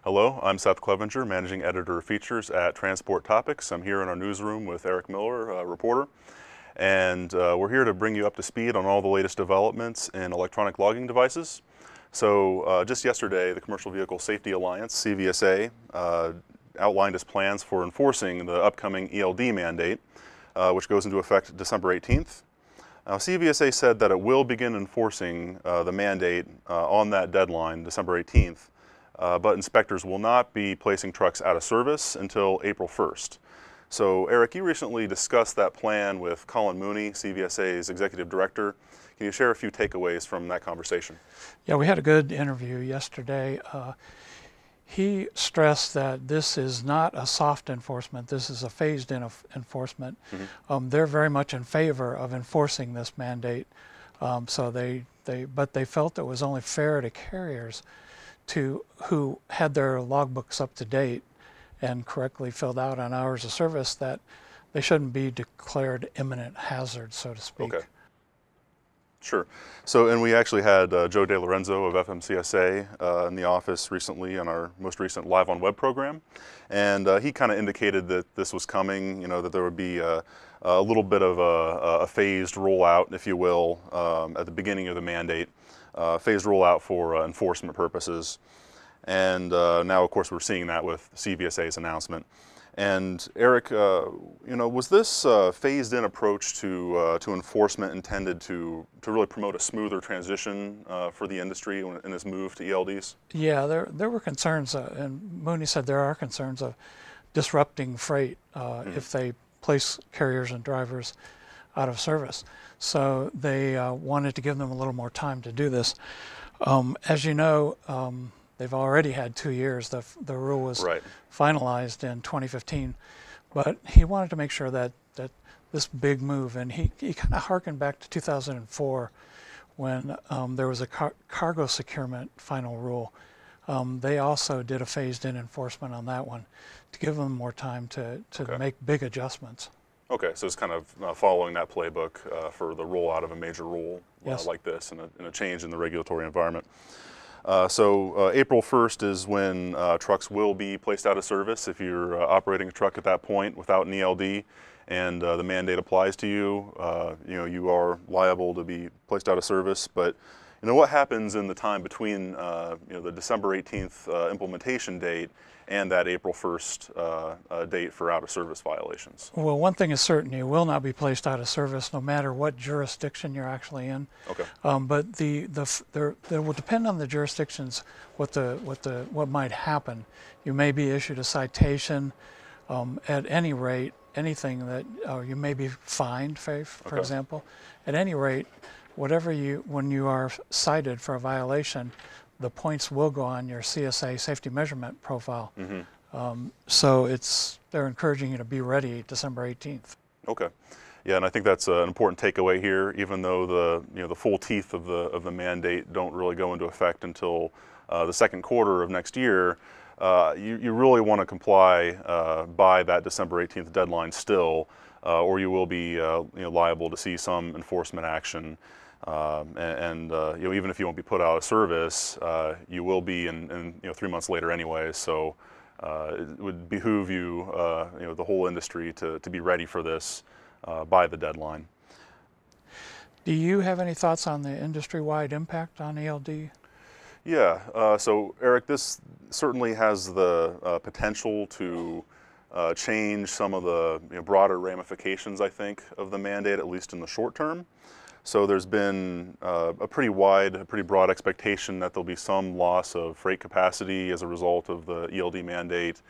Hello, I'm Seth Clevenger, Managing Editor of Features at Transport Topics. I'm here in our newsroom with Eric Miller, reporter, and we're here to bring you up to speed on all the latest developments in electronic logging devices. So just yesterday, the Commercial Vehicle Safety Alliance, CVSA, outlined its plans for enforcing the upcoming ELD mandate, which goes into effect December 18th. CVSA said that it will begin enforcing the mandate on that deadline, December 18th, but inspectors will not be placing trucks out of service until April 1st. So Eric, you recently discussed that plan with Colin Mooney, CVSA's Executive Director. Can you share a few takeaways from that conversation? Yeah, we had a good interview yesterday. He stressed that this is not a soft enforcement, this is a phased-in enforcement. Mm-hmm. They're very much in favor of enforcing this mandate, but they felt it was only fair to carriers who had their logbooks up to date and correctly filled out on hours of service that they shouldn't be declared imminent hazard, so to speak. Okay. Sure. So, and we actually had Joe DeLorenzo of FMCSA in the office recently on our most recent Live on Web program, and he kind of indicated that this was coming, you know, that there would be a little bit of a phased rollout, if you will, at the beginning of the mandate, phased rollout for enforcement purposes. And now, of course, we're seeing that with CVSA's announcement. And Eric, you know, was this phased-in approach to enforcement intended to really promote a smoother transition for the industry in its move to ELDs? Yeah, there were concerns, and Mooney said there are concerns of disrupting freight if they place carriers and drivers out of service. So they wanted to give them a little more time to do this. As you know, they've already had 2 years. The rule was finalized in 2015, but he wanted to make sure that this big move, and he kind of harkened back to 2004 when there was a cargo securement final rule. They also did a phased-in enforcement on that one to give them more time to make big adjustments. Okay, so it's kind of following that playbook for the rollout of a major rule like this and a change in the regulatory environment. So April 1st is when trucks will be placed out of service. If you're operating a truck at that point without an ELD and the mandate applies to you, you know, you are liable to be placed out of service. But you know, what happens in the time between you know, the December 18th implementation date and that April 1st date for out-of-service violations? Well, one thing is certain: you will not be placed out of service, no matter what jurisdiction you're actually in. Okay. But there will depend on the jurisdictions what might happen. You may be issued a citation. At any rate, anything that you may be fined, for example. At any rate, when you are cited for a violation, the points will go on your CSA safety measurement profile. Mm-hmm. So they're encouraging you to be ready December 18th. Okay. Yeah, and I think that's an important takeaway here. Even though the full teeth of the mandate don't really go into effect until the second quarter of next year, you really want to comply by that December 18th deadline still, or you will be liable to see some enforcement action. You know, even if you won't be put out of service, you will be in 3 months later anyway. So it would behoove you, you know, the whole industry to be ready for this by the deadline. Do you have any thoughts on the industry-wide impact on ELD? Yeah. So Eric, this certainly has the potential to change some of the broader ramifications, I think, of the mandate, at least in the short term. So there's been a pretty broad expectation that there'll be some loss of freight capacity as a result of the ELD mandate.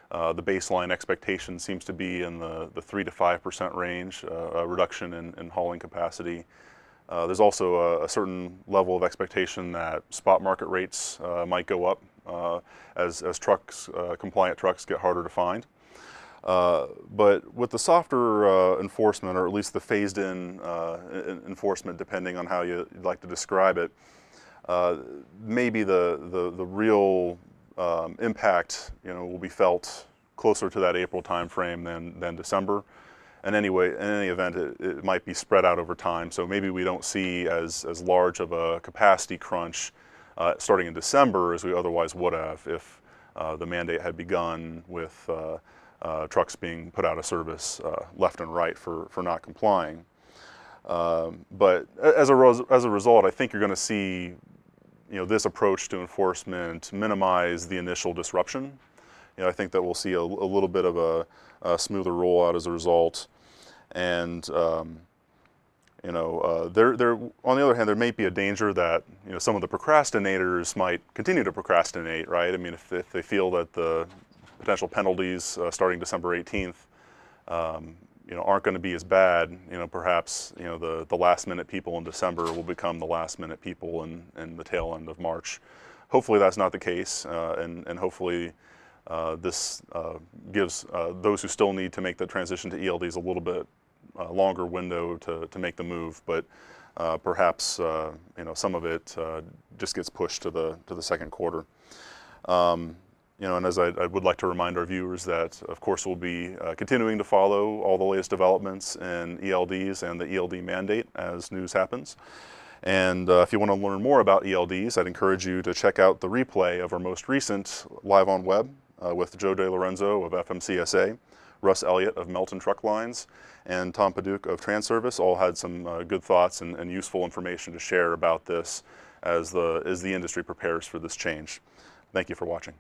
The baseline expectation seems to be in the 3 to 5% range, a reduction in hauling capacity. There's also a certain level of expectation that spot market rates might go up as compliant trucks get harder to find. But with the softer enforcement, or at least the phased-in enforcement, depending on how you'd like to describe it, maybe the real impact, will be felt closer to that April timeframe than December. And anyway, in any event, it might be spread out over time. So maybe we don't see as large of a capacity crunch starting in December as we otherwise would have if the mandate had begun with trucks being put out of service left and right for not complying. But as a result, I think you're going to see, this approach to enforcement minimize the initial disruption. I think that we'll see a little bit of a smoother rollout as a result. And on the other hand, there may be a danger that some of the procrastinators might continue to procrastinate, right? I mean, if they feel that the potential penalties starting December 18th, aren't going to be as bad, perhaps the last minute people in December will become the last minute people in the tail end of March. Hopefully that's not the case, and hopefully this gives those who still need to make the transition to ELDs a little bit longer window to make the move, but perhaps some of it just gets pushed to the second quarter. And as I would like to remind our viewers that, of course, we'll be continuing to follow all the latest developments in ELDs and the ELD mandate as news happens. And if you want to learn more about ELDs, I'd encourage you to check out the replay of our most recent Live on Web with Joe DeLorenzo of FMCSA, Russ Elliott of Melton Truck Lines, and Tom Paduch of Transservice. All had some good thoughts and useful information to share about this as the industry prepares for this change. Thank you for watching.